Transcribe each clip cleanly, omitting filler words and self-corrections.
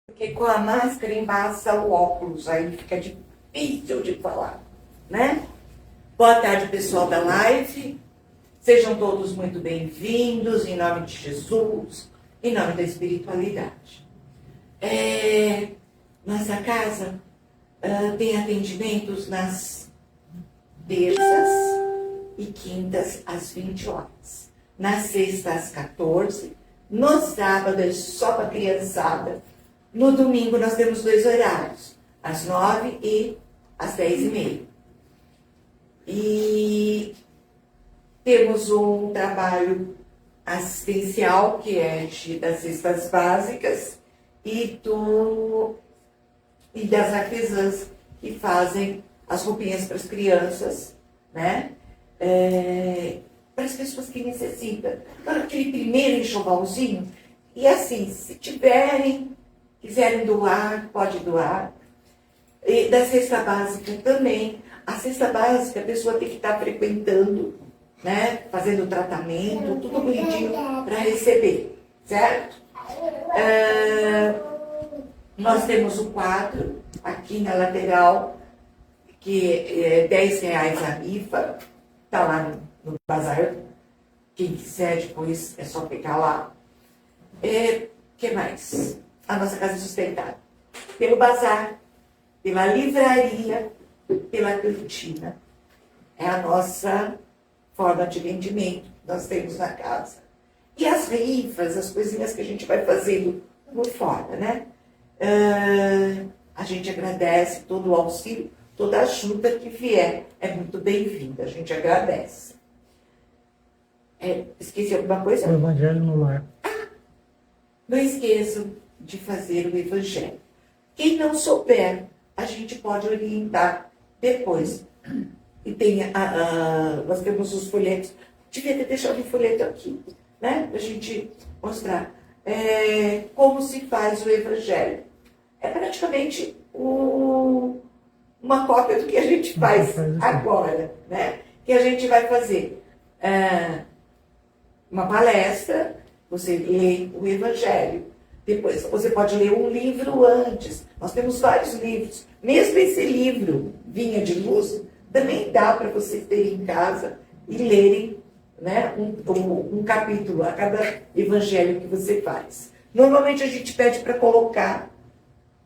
Porque com a máscara embaça o óculos, aí fica difícil de falar, né? Boa tarde, pessoal da live. Sejam todos muito bem-vindos, em nome de Jesus, em nome da espiritualidade. Nossa casa tem atendimentos nas terças e quintas às 20 horas. Na sexta às 14, no sábado é só para criançada. No domingo nós temos 2 horários, às 9 e às 10h30. E temos um trabalho assistencial, que é das cestas básicas e das artesãs que fazem as roupinhas para as crianças, né? Para as pessoas que necessitam. Para aquele primeiro enxovalzinho. E assim, se quiserem doar, pode doar. E da cesta básica também. A cesta básica, a pessoa tem que estar frequentando, né? Fazendo tratamento, tudo bonitinho para receber, certo? Nós temos um quadro aqui na lateral, que é R$10 a rifa, está lá no bazar. Quem quiser depois é só pegar lá. Que mais? A nossa casa é sustentada pelo bazar, pela livraria, pela cantina. É a nossa forma de vendimento que nós temos na casa. E as rifas, as coisinhas que a gente vai fazendo por fora, né? A gente agradece todo o auxílio, toda a ajuda que vier. É muito bem-vinda, a gente agradece. Esqueci alguma coisa? O Evangelho no Lar. Não esqueçam de fazer o Evangelho. Quem não souber, a gente pode orientar depois. E nós temos os folhetos. Devia ter deixado o folheto aqui, né? Para a gente mostrar como se faz o Evangelho. É praticamente uma cópia do que a gente faz agora, né? Que a gente vai fazer uma palestra, você lê o Evangelho. Depois você pode ler um livro antes. Nós temos vários livros. Mesmo esse livro, Vinha de Luz, também dá para vocês terem em casa e lerem, né, um capítulo a cada evangelho que você faz. Normalmente a gente pede para colocar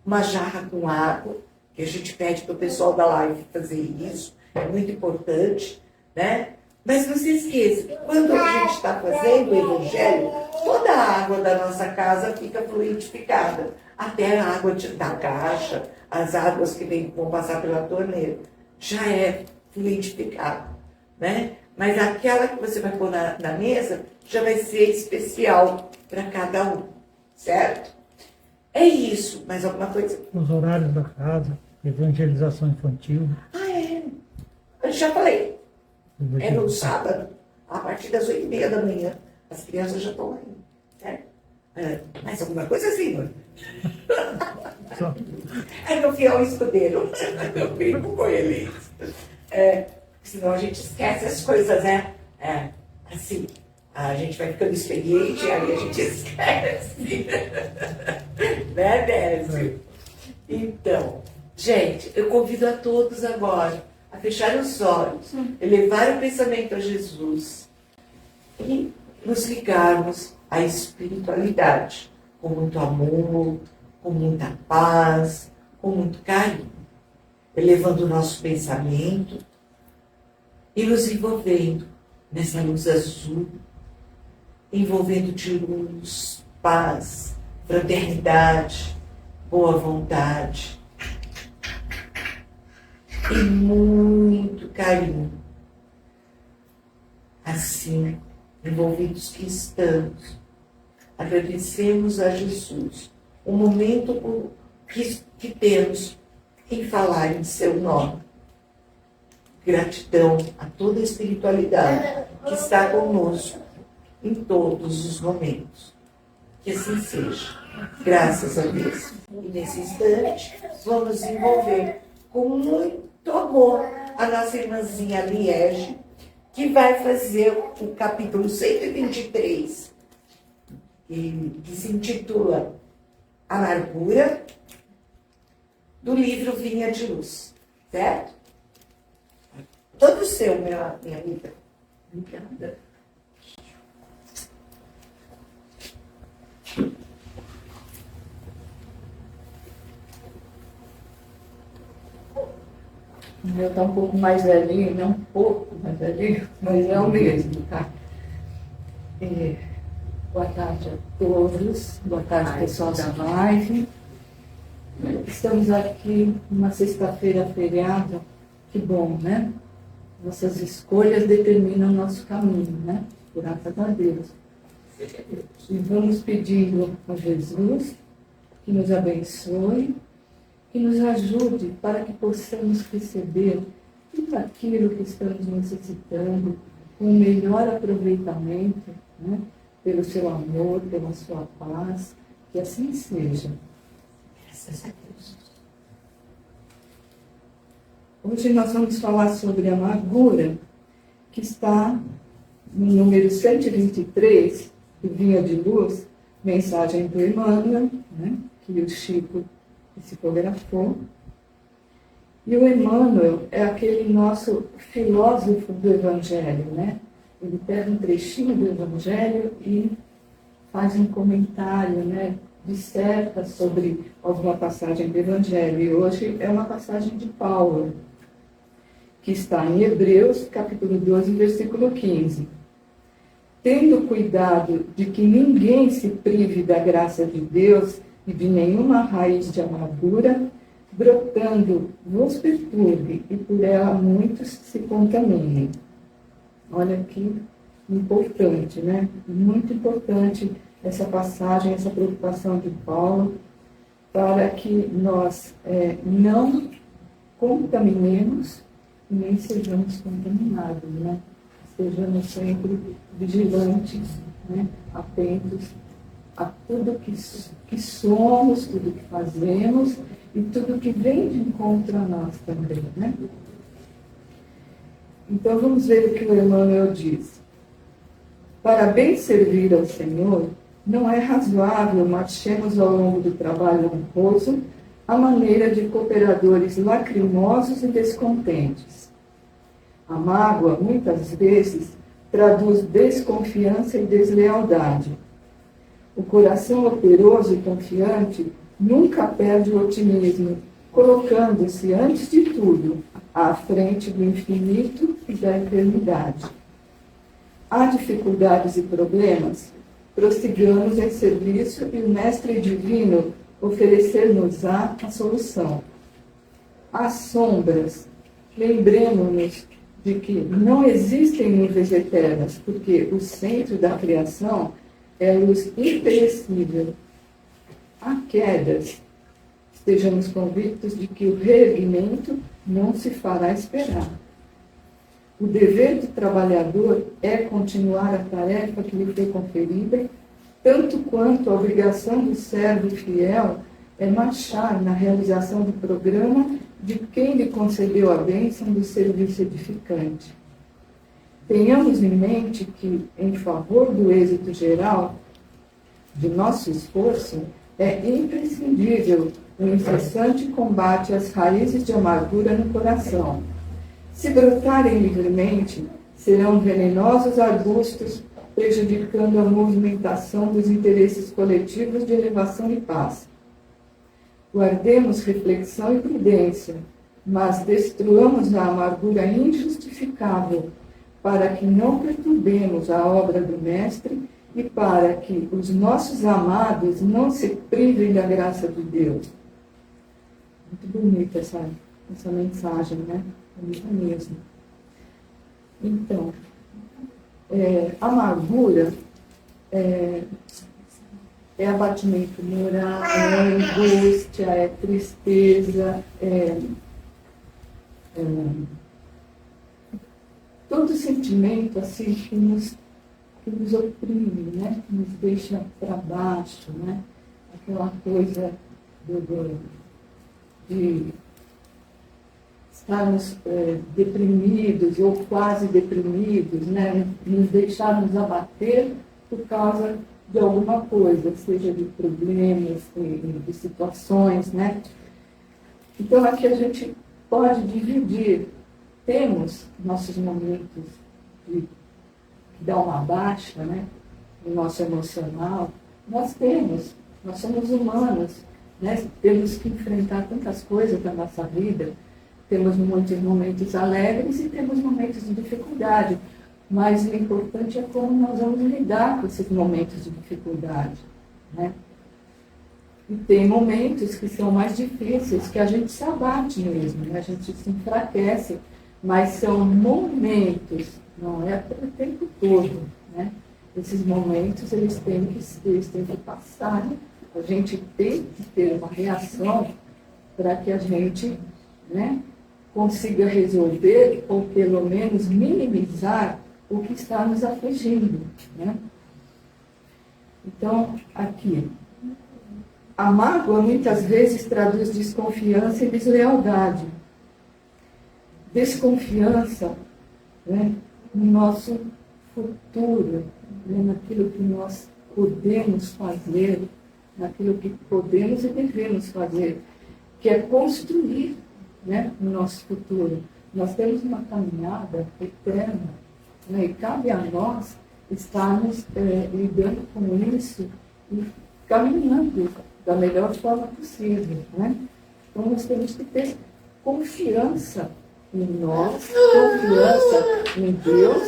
uma jarra com água, que a gente pede para o pessoal da live fazer isso, é muito importante, né? Mas não se esqueça, quando a gente está fazendo o evangelho, toda a água da nossa casa fica fluidificada, até a água da caixa, as águas que vão passar pela torneira, já é fluidificada, né? Mas aquela que você vai pôr na mesa já vai ser especial para cada um, certo? É isso. Mais alguma coisa? Os horários da casa, evangelização infantil. Eu já falei. É no sábado, a partir das 8h30 da manhã. As crianças já estão aí. Mais alguma coisa, senhor? É meu fiel escudeiro. Eu brinco com ele. Senão a gente esquece as coisas, né? Assim, a gente vai ficando experiente, aí a gente esquece. Né, Décio? Então, gente, eu convido a todos agora a fechar os olhos, elevar o pensamento a Jesus e nos ligarmos à espiritualidade com muito amor, com muita paz, com muito carinho, elevando o nosso pensamento e nos envolvendo nessa luz azul, envolvendo de luz, paz, fraternidade, boa vontade e muito carinho. Assim, envolvidos que estamos, agradecemos a Jesus o momento que temos em falar em seu nome. Gratidão a toda a espiritualidade que está conosco em todos os momentos. Que assim seja. Graças a Deus. E nesse instante, vamos envolver com muito amor a nossa irmãzinha Liege, que vai fazer o capítulo 123, que se intitula Amargura, do livro Vinha de Luz, certo? Todo seu, minha amiga. Obrigada. O meu está um pouco mais velhinho, não um pouco mais velhinho, mas é o mesmo, tá? Boa tarde a todos, boa tarde pessoal da live. Estamos aqui numa sexta-feira feriado, que bom, né? Nossas escolhas determinam o nosso caminho, né? Graças a Deus. E vamos pedindo a Jesus que nos abençoe, que nos ajude para que possamos receber tudo aquilo que estamos necessitando, com o melhor aproveitamento, né? Pelo seu amor, pela sua paz, que assim seja. Graças a Deus. Hoje nós vamos falar sobre a amargura, que está no número 123, do Vinha de Luz, mensagem do Emmanuel, né? Que o Chico psicografou. E o Emmanuel é aquele nosso filósofo do Evangelho, né? Ele pega um trechinho do Evangelho e faz um comentário, né? Disserta sobre alguma passagem do Evangelho. E hoje é uma passagem de Paulo, que está em Hebreus, capítulo 12, versículo 15. Tendo cuidado de que ninguém se prive da graça de Deus e de nenhuma raiz de amargura, brotando vos perturbe e por ela muitos se contaminem. Olha que importante, né? Muito importante essa passagem, essa preocupação de Paulo, para que nós não contaminemos e nem sejamos contaminados, né? Sejamos sempre vigilantes, né? Atentos a tudo que somos, tudo que fazemos e tudo que vem de encontro a nós também, né? Então vamos ver o que o Emmanuel diz. Para bem servir ao Senhor, não é razoável marchemos ao longo do trabalho honroso à maneira de cooperadores lacrimosos e descontentes. A mágoa, muitas vezes, traduz desconfiança e deslealdade. O coração operoso e confiante nunca perde o otimismo, colocando-se, antes de tudo, à frente do infinito e da eternidade. Há dificuldades e problemas? Prossigamos em serviço e o Mestre Divino oferecer-nos-á a solução. Há sombras? Lembremos-nos de que não existem nuvens eternas, porque o centro da criação é luz imperecível. Há quedas? Estejamos convictos de que o reerguimento não se fará esperar. O dever do trabalhador é continuar a tarefa que lhe foi conferida, tanto quanto a obrigação do servo fiel é marchar na realização do programa de quem lhe concedeu a bênção do serviço edificante. Tenhamos em mente que, em favor do êxito geral de nosso esforço, é imprescindível o incessante combate às raízes de amargura no coração. Se brotarem livremente, serão venenosos arbustos, prejudicando a movimentação dos interesses coletivos de elevação e paz. Guardemos reflexão e prudência, mas destruamos a amargura injustificável, para que não perturbemos a obra do Mestre e para que os nossos amados não se privem da graça de Deus. Muito bonita essa mensagem, né? Bonita mesmo. Então, amargura é abatimento moral, é angústia, é tristeza, todo sentimento assim que nos oprime, né? Que nos deixa para baixo, né? Aquela coisa de estarmos deprimidos ou quase deprimidos, né? Nos deixarmos abater por causa de alguma coisa, seja de problemas, de situações, né? Então, aqui a gente pode dividir. Temos nossos momentos de dar uma baixa, né? No nosso emocional. Nós somos humanos, né? Temos que enfrentar tantas coisas da nossa vida. Temos muitos momentos alegres e temos momentos de dificuldade. Mas o importante é como nós vamos lidar com esses momentos de dificuldade, né? E tem momentos que são mais difíceis, que a gente se abate mesmo, né? A gente se enfraquece, mas são momentos, não é o tempo todo, né? Esses momentos, eles têm que passar, né? A gente tem que ter uma reação para que a gente, né, consiga resolver, ou pelo menos minimizar o que está nos afligindo, né? Então, aqui, a mágoa muitas vezes traduz desconfiança e deslealdade. Desconfiança, né, no nosso futuro, né, naquilo que nós podemos fazer, naquilo que podemos e devemos fazer, que é construir, né, o nosso futuro. Nós temos uma caminhada eterna, né, e cabe a nós estarmos lidando com isso e caminhando da melhor forma possível, né? Então, nós temos que ter confiança em nós, confiança em Deus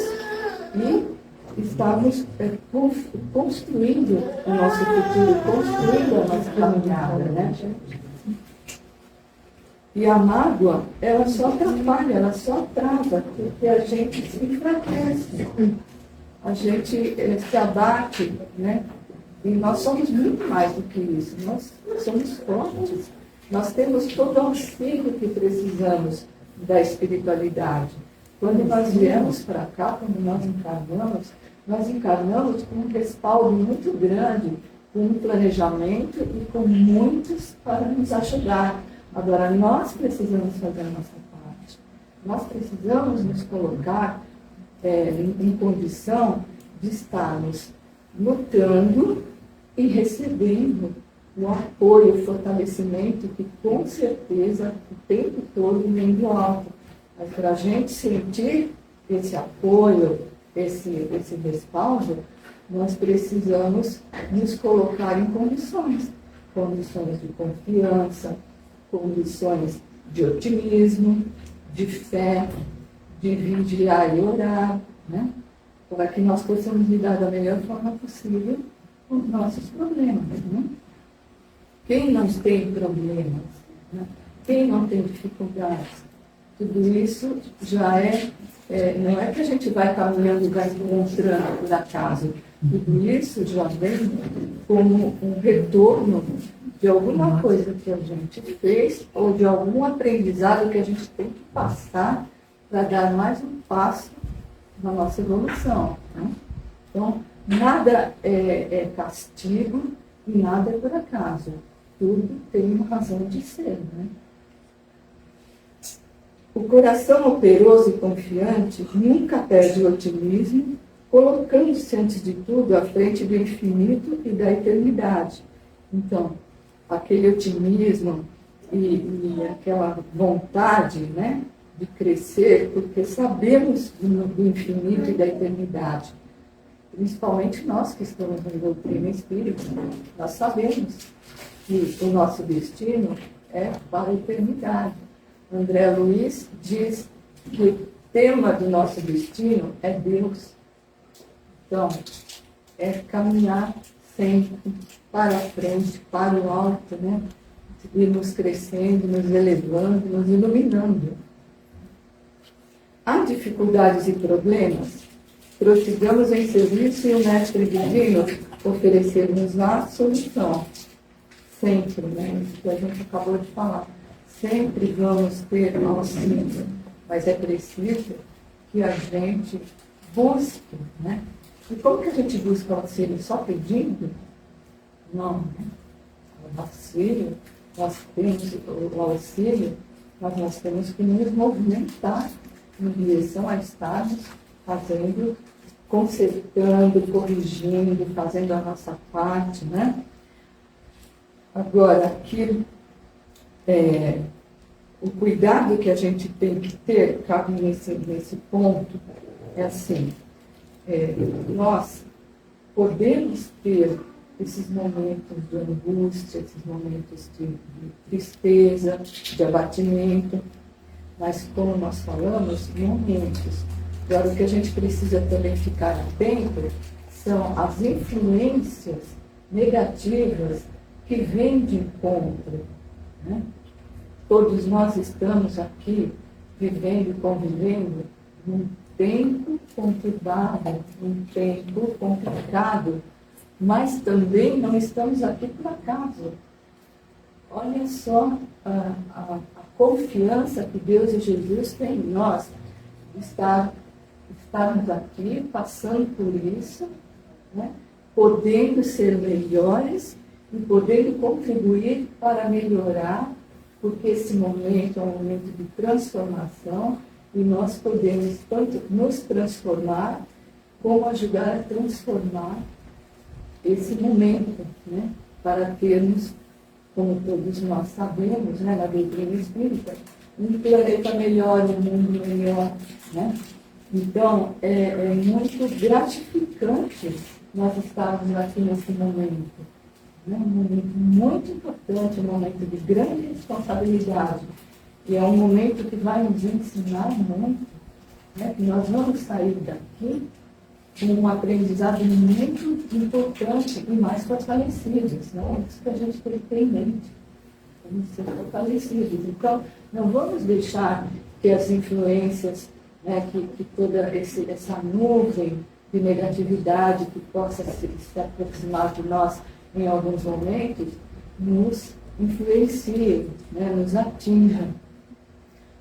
e estarmos construindo o nosso futuro, construindo a nossa caminhada, né? E a mágoa, ela só atrapalha, ela só trava, porque a gente se enfraquece, a gente se abate, né? E nós somos muito mais do que isso, nós somos fortes, nós temos todo o auxílio que precisamos da espiritualidade. Quando nós viemos para cá, quando nós encarnamos com um respaldo muito grande, com um planejamento e com muitos para nos ajudar. Agora, nós precisamos fazer a nossa parte. Nós precisamos nos colocar em condição de estarmos lutando e recebendo o apoio, o fortalecimento que, com certeza, o tempo todo vem do alto. Mas para a gente sentir esse apoio, esse respaldo, nós precisamos nos colocar em condições de confiança, condições de otimismo, de fé, de vigiar e orar, né? Para que nós possamos lidar da melhor forma possível com os nossos problemas, né? Quem não tem problemas, né? Quem não tem dificuldades, tudo isso já não é que a gente vai caminhando e vai encontrando por acaso, tudo isso já vem como um retorno de alguma coisa que a gente fez ou de algum aprendizado que a gente tem que passar para dar mais um passo na nossa evolução, né? Então, nada é castigo e nada é por acaso. Tudo tem uma razão de ser, né? O coração operoso e confiante nunca perde o otimismo, colocando-se, antes de tudo, à frente do infinito e da eternidade. Então, aquele otimismo e aquela vontade, né, de crescer, porque sabemos do infinito e da eternidade. Principalmente nós que estamos no doutrina espírita, nós sabemos que o nosso destino é para a eternidade. André Luiz diz que o tema do nosso destino é Deus. Então, é caminhar sempre para a frente, para o alto, né? Irmos crescendo, nos elevando, nos iluminando. Há dificuldades e problemas? Prossigamos em serviço e o Mestre Divino oferecer-nos a solução. Sempre, né? Isso que a gente acabou de falar. Sempre vamos ter auxílio, mas é preciso que a gente busque, né? E como que a gente busca o auxílio? Só pedindo? Não, né? O auxílio, nós temos o auxílio, mas nós temos que nos movimentar em direção a estarmos fazendo consertando, corrigindo, fazendo a nossa parte, né? Agora, aqui, o cuidado que a gente tem que ter, cabe nesse ponto, é assim, nós podemos ter esses momentos de angústia, esses momentos de tristeza, de abatimento, mas como nós falamos, momentos. Agora, o que a gente precisa também ficar atento são as influências negativas que vêm de encontro, né? Todos nós estamos aqui vivendo e convivendo num tempo conturbado, num tempo complicado, mas também não estamos aqui por acaso. Olha só a confiança que Deus e Jesus têm em nós, estarmos aqui passando por isso, né? Podendo ser melhores e podendo contribuir para melhorar, porque esse momento é um momento de transformação e nós podemos tanto nos transformar como ajudar a transformar esse momento, né? Para termos, como todos nós sabemos, né, na doutrina espírita, um planeta melhor, um mundo melhor, né? Então, é muito gratificante nós estarmos aqui nesse momento, né? Um momento muito importante, um momento de grande responsabilidade, e é um momento que vai nos ensinar muito, né? Que nós vamos sair daqui com um aprendizado muito importante e mais fortalecidos, né? Isso que a gente tem que ter em mente, vamos ser fortalecidos. Então, não vamos deixar que as influências, né, que toda essa nuvem de negatividade que possa se aproximar de nós em alguns momentos, nos influencie, né, nos atinja.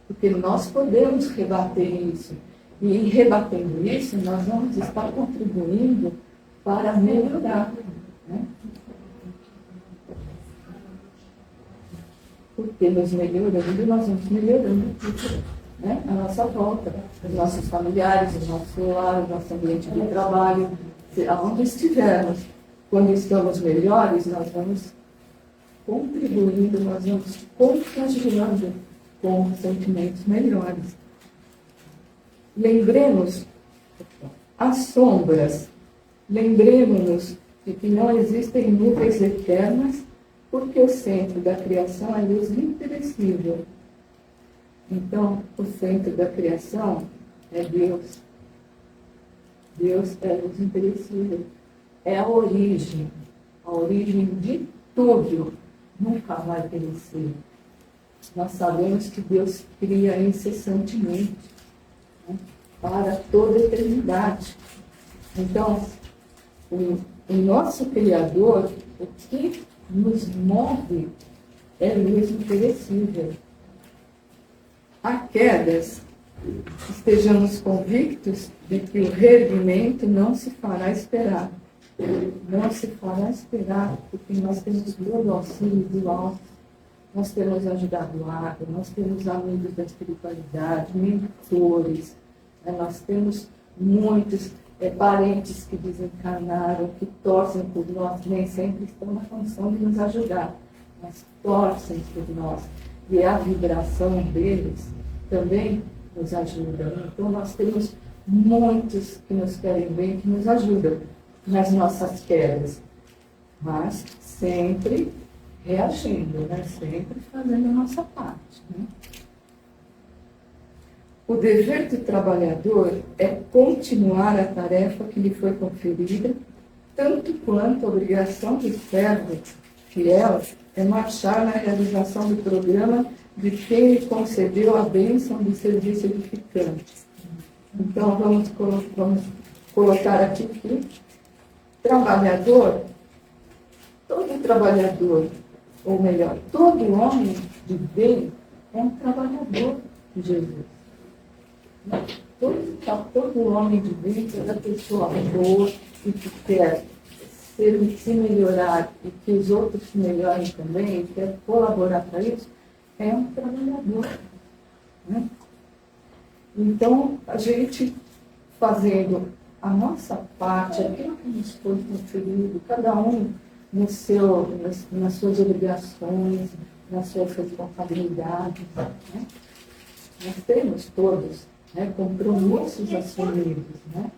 Porque nós podemos rebater isso. E em rebatendo isso, nós vamos estar contribuindo para melhorar, né? Porque nos melhorando, nós vamos melhorando tudo, né? A nossa volta, os nossos familiares, o nosso lar, o nosso ambiente de trabalho, aonde estivermos. Quando estamos melhores, nós vamos contribuindo, nós vamos contagiando com sentimentos melhores. Lembremos as sombras, lembremos-nos de que não existem nuvens eternas, porque o centro da criação é luz imperecível. Então, o centro da criação é Deus. Deus é luz imperecível. É a origem de tudo. Nunca vai perecer. Nós sabemos que Deus cria incessantemente, né, para toda a eternidade. Então, o nosso Criador, o que nos move é luz imperecível. Há quedas, estejamos convictos de que o reerguimento não se fará esperar. Não se fará esperar, porque nós temos todo o auxílio do alto, nós temos ajudado o água, nós temos amigos da espiritualidade, mentores, né? Nós temos muitos parentes que desencarnaram, que torcem por nós, nem sempre estão na condição de nos ajudar, mas torcem por nós. E a vibração deles também nos ajuda. Então, nós temos muitos que nos querem bem, que nos ajudam nas nossas quedas, mas sempre reagindo, né? Sempre fazendo a nossa parte, né? O dever do trabalhador é continuar a tarefa que lhe foi conferida, tanto quanto a obrigação do servo fiel é marchar na realização do programa de quem lhe concedeu a bênção de serviço edificante. Então, vamos colocar aqui que trabalhador, todo trabalhador, ou melhor, todo homem de bem é um trabalhador de Jesus. Todo homem de bem, toda pessoa boa e que quer se melhorar e que os outros se melhorem também, e quer colaborar para isso, é um trabalhador, né? Então, a gente fazendo a nossa parte, aquilo que nos foi conferido, cada um no seu, nas suas obrigações, nas suas responsabilidades. Né? Nós temos todos, né, compromissos assumidos. Né?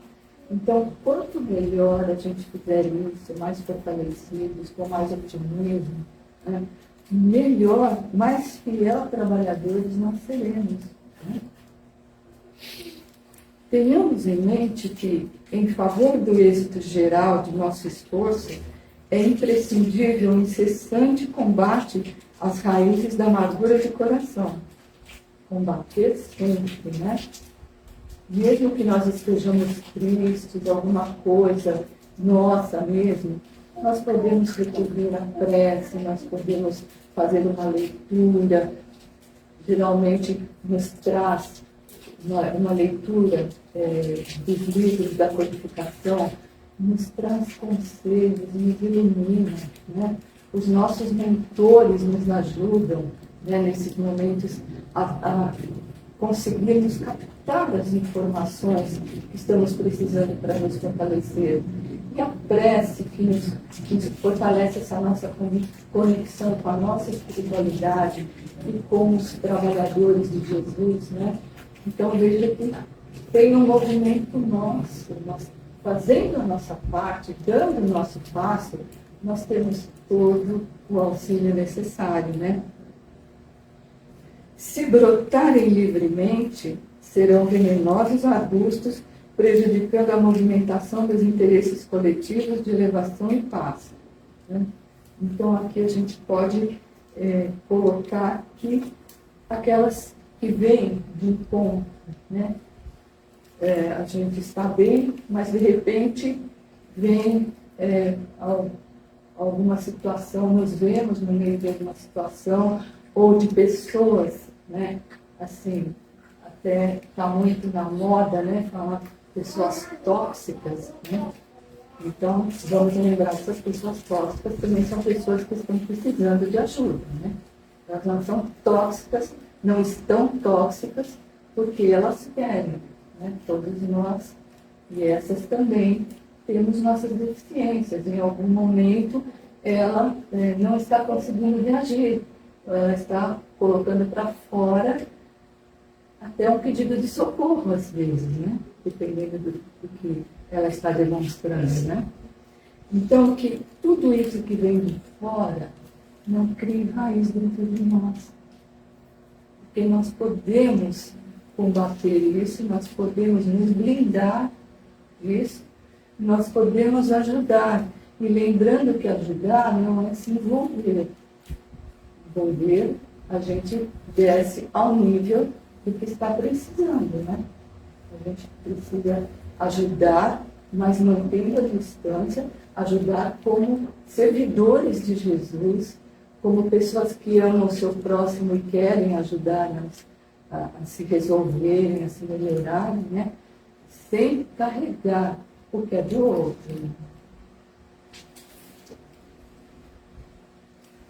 Então, quanto melhor a gente fizer isso, mais fortalecidos, com mais otimismo, né, melhor, mais fiel trabalhadores nós seremos. Né? Tenhamos em mente que, em favor do êxito geral de nosso esforço, é imprescindível um incessante combate às raízes da amargura de coração. Combater sempre, né? Mesmo que nós estejamos tristes, alguma coisa nossa mesmo, nós podemos recorrer à prece, nós podemos fazer uma leitura, geralmente nos traz uma leitura dos livros da codificação, nos traz conselhos, nos ilumina, né? Os nossos mentores nos ajudam, né, nesses momentos a conseguirmos captar as informações que estamos precisando para nos fortalecer. E a prece que nos fortalece essa nossa conexão com a nossa espiritualidade e com os trabalhadores de Jesus, né? Então, veja que tem um movimento nosso, nós fazendo a nossa parte, dando o nosso passo, nós temos todo o auxílio necessário, né? Se brotarem livremente, serão venenosos arbustos, prejudicando a movimentação dos interesses coletivos de elevação e paz. Né? Então, aqui a gente pode colocar que aquelas que vêm de um ponto, né? A gente está bem, mas de repente vem alguma situação, nos vemos no meio de alguma situação, ou de pessoas, né? Assim, até está muito na moda, né? Falar pessoas tóxicas, né? Então, vamos lembrar que essas pessoas tóxicas também são pessoas que estão precisando de ajuda, né? Elas não são tóxicas, não estão tóxicas porque elas querem, né? Todos nós, e essas também, temos nossas deficiências. Em algum momento, ela não está conseguindo reagir, ela está colocando para fora até um pedido de socorro, às vezes, né? Dependendo do que ela está demonstrando, né? Então, que tudo isso que vem de fora não crie raiz dentro de nós. Porque nós podemos combater isso, nós podemos nos blindar disso, nós podemos ajudar. E lembrando que ajudar não é se envolver. Envolver, a gente desce ao nível do que está precisando, né? A gente precisa ajudar, mas mantendo a distância, ajudar como servidores de Jesus, como pessoas que amam o seu próximo e querem ajudar a se resolverem, a se melhorarem, né? Sem carregar o que é do outro.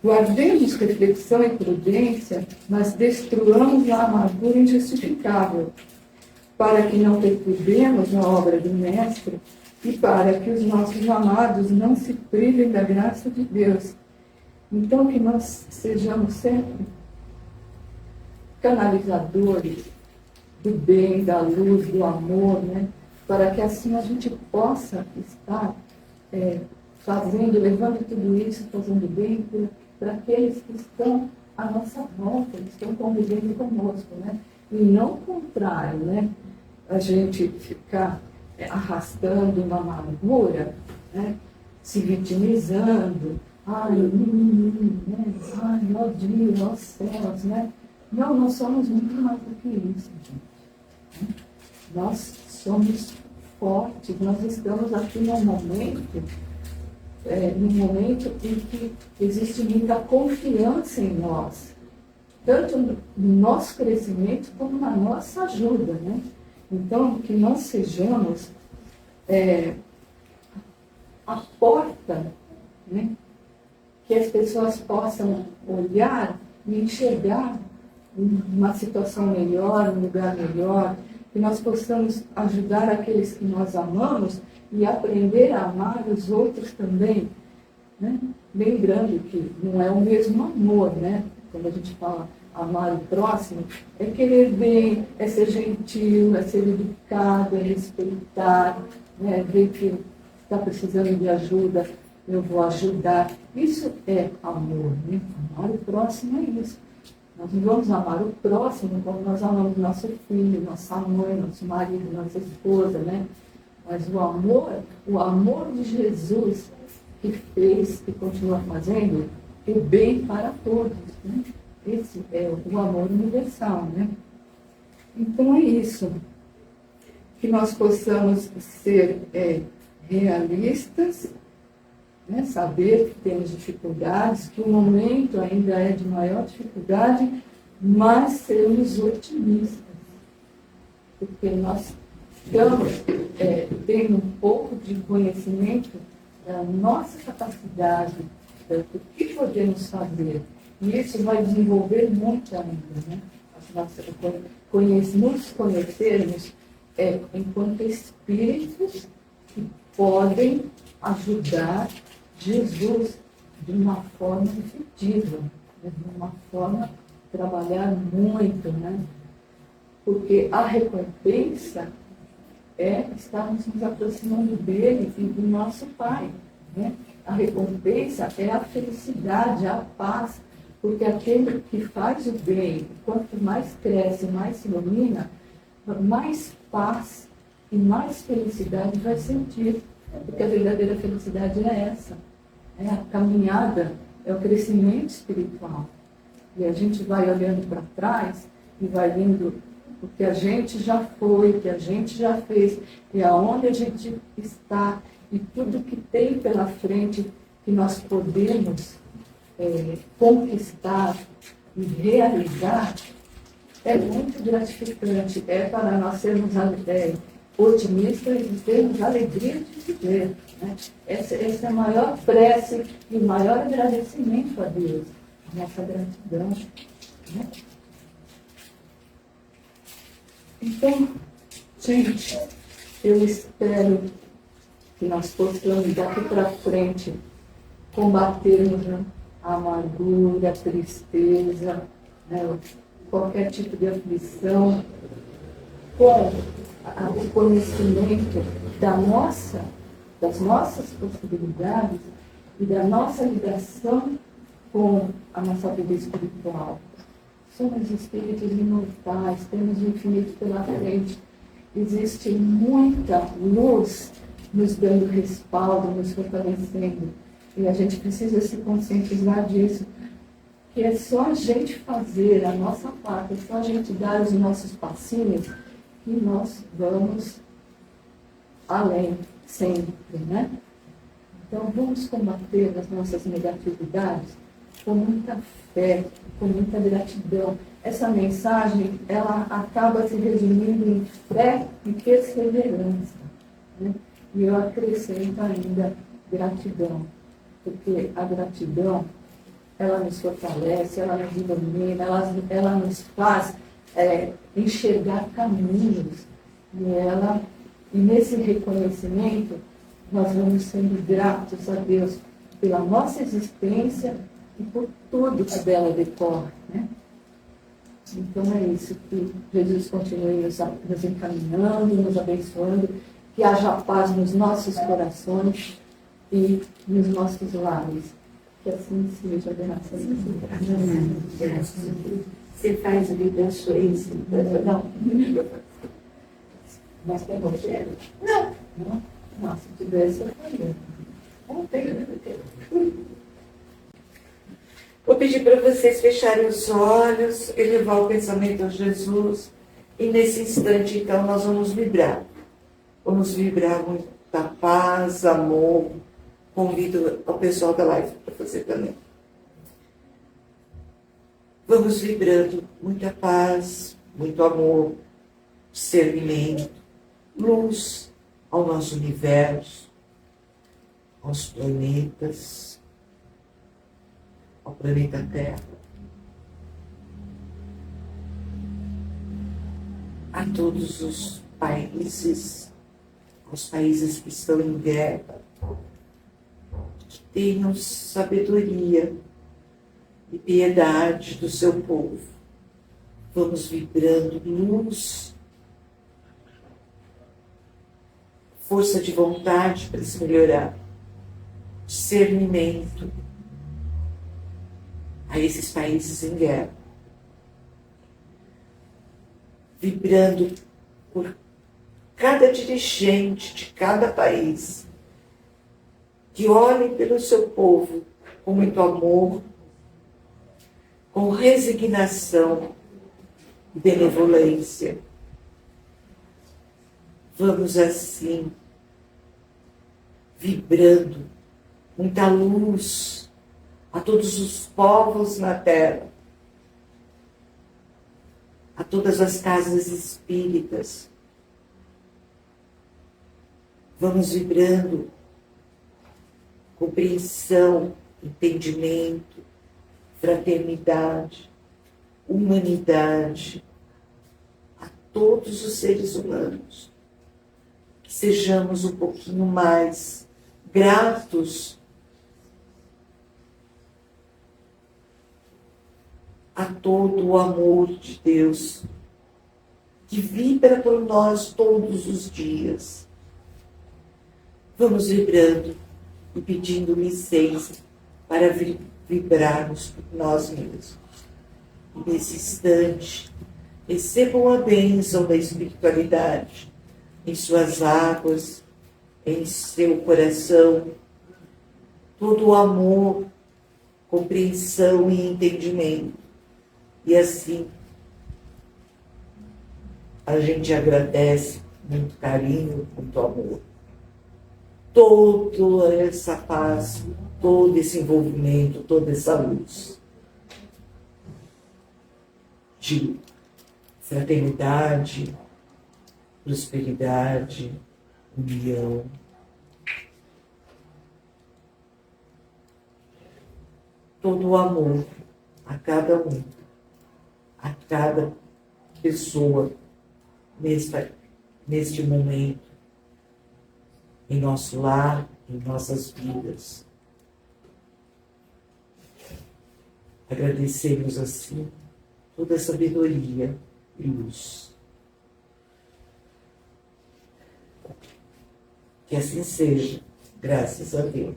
Guardemos reflexão e prudência, mas destruamos a amargura injustificável, para que não perturbemos a obra do Mestre e para que os nossos amados não se privem da graça de Deus. Então, que nós sejamos sempre canalizadores do bem, da luz, do amor, né? Para que assim a gente possa estar levando tudo isso, fazendo bem para aqueles que estão à nossa volta, que estão convivendo conosco, né? E não o contrário, né? A gente ficar arrastando uma amargura, né? Se vitimizando, ai, né? Ai, ó Deus, ó céus, né? Não, nós somos muito mais do que isso, gente. Nós somos fortes, nós estamos aqui num momento em que existe muita confiança em nós, tanto no nosso crescimento como na nossa ajuda, né? Então, que nós sejamos a porta, né? Que as pessoas possam olhar e enxergar uma situação melhor, um lugar melhor, que nós possamos ajudar aqueles que nós amamos e aprender a amar os outros também, né? Lembrando que não é o mesmo amor, né? Quando a gente fala amar o próximo, é querer bem, é ser gentil, é ser educado, é respeitar, né? Ver que está precisando de ajuda, eu vou ajudar. Isso é amor, né? Amar o próximo é isso. Nós não vamos amar o próximo como nós amamos nosso filho, nossa mãe, nosso marido, nossa esposa, né? Mas o amor de Jesus que fez e continua fazendo o bem para todos, né? Esse é o amor universal, né? Então é isso. Que nós possamos ser realistas, né? Saber que temos dificuldades, que o momento ainda é de maior dificuldade, mas sermos otimistas. Porque nós estamos tendo um pouco de conhecimento da nossa capacidade, do que podemos fazer. E isso vai desenvolver muito ainda, né? Nos conhecermos enquanto espíritos que podem ajudar Jesus de uma forma efetiva, né? De uma forma de trabalhar muito, né? Porque a recompensa é estarmos nos aproximando dele e do nosso Pai, né? A recompensa é a felicidade, a paz, porque aquele que faz o bem, quanto mais cresce, mais se ilumina, mais paz e mais felicidade vai sentir, porque a verdadeira felicidade é essa, é a caminhada, é o crescimento espiritual. E a gente vai olhando para trás e vai vendo o que a gente já foi, o que a gente já fez, e aonde a gente está, e tudo que tem pela frente que nós podemos conquistar e realizar, é muito gratificante. É para nós sermos otimistas e termos alegria de viver, né? Essa é a maior prece e o maior agradecimento a Deus, a nossa gratidão, né? Então, gente, eu espero que nós possamos daqui para frente combatermos, né, a amargura, a tristeza, né, qualquer tipo de aflição, com o conhecimento das nossas possibilidades e da nossa ligação com a nossa vida espiritual. Somos espíritos imortais, temos o infinito pela frente. Existe muita luz nos dando respaldo, nos fortalecendo. E a gente precisa se conscientizar disso. Que é só a gente fazer a nossa parte, é só a gente dar os nossos passinhos que nós vamos além, sempre, né? Então vamos combater as nossas negatividades com muita fé, com muita gratidão. Essa mensagem, ela acaba se resumindo em fé e perseverança, né? E eu acrescento ainda gratidão, porque a gratidão, ela nos fortalece, ela nos ilumina, ela nos faz enxergar caminhos. E nesse reconhecimento, nós vamos sendo gratos a Deus pela nossa existência e por tudo que dela decorre, né? Então é isso, que Jesus continue nos encaminhando, nos abençoando, que haja paz nos nossos corações e nos nossos lares. Que assim seja, graças a Deus. Você faz vibrações? Não. Mas tem você? Não. Não, se tivesse, eu faria. Não tem, né? Vou pedir para vocês fecharem os olhos, elevar o pensamento a Jesus. E nesse instante, então, nós vamos vibrar. Vamos vibrar muita paz, amor. Convido o pessoal da live para fazer também. Vamos vibrando muita paz, muito amor, discernimento, luz ao nosso universo, aos planetas, ao planeta Terra. A a todos os países que estão em guerra, que tenham sabedoria e piedade do seu povo. Vamos vibrando luz, força de vontade para se melhorar, discernimento a esses países em guerra. Vibrando por cada dirigente de cada país, que olhe pelo seu povo com muito amor, com resignação e benevolência. Vamos assim, vibrando muita luz a todos os povos na terra, a todas as casas espíritas. Vamos vibrando compreensão, entendimento, fraternidade, humanidade a todos os seres humanos. Que sejamos um pouquinho mais gratos a todo o amor de Deus que vibra por nós todos os dias. Vamos vibrando e pedindo licença para vibrarmos por nós mesmos. E nesse instante, recebam a bênção da espiritualidade em suas águas, em seu coração, todo o amor, compreensão e entendimento. E assim, a gente agradece muito carinho, muito amor. Toda essa paz, todo esse envolvimento, toda essa luz de fraternidade, prosperidade, união. Todo o amor a cada um, a cada pessoa neste momento, em nosso lar, em nossas vidas. Agradecemos assim toda a sabedoria e luz. Que assim seja, graças a Deus.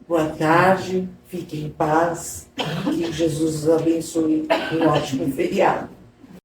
Boa tarde, fiquem em paz, que Jesus os abençoe, um ótimo feriado.